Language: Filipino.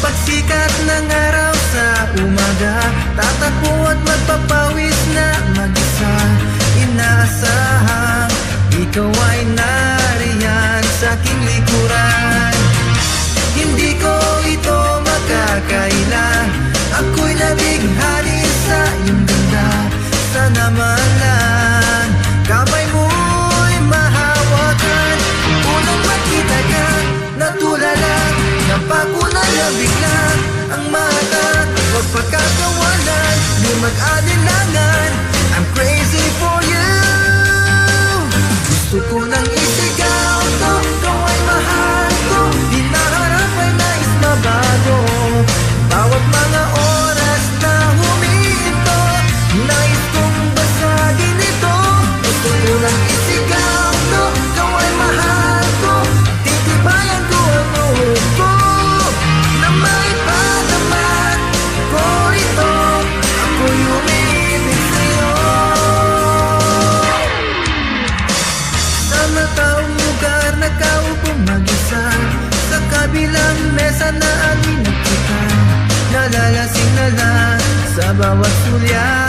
pagsikat ng araw sa umaga, tatakbo at magpapawis na mag-isa. Inaasahang ikaw ay nariyan sa aking likuran. Hindi ko ito makakaila, ako'y nabighani sa iyong ganda. Sana man lang kamay mo'y mahawakan. Unang makita ka, natulala, napakunay na bigla ang mata. Huwag pagkakawalan, di mag-alinlangan, I'm crazy for you. Gusto ko nang isigaw to, ikaw ay mahal ko. Hinaharap ay nais mabago. Bawat mga oras na huminto, nais kong basagin ito. Gusto ko nang isigaw to, ikaw ay mahal ko. Titibayan ko ang loob ko na maipadaman ko ito. Ako'y umibig sa'yo. Sa mataong lugar nakaupong mag-isa, sa kabilang mesa na amin nagkita, nalalasing na lang sa bawat sulya.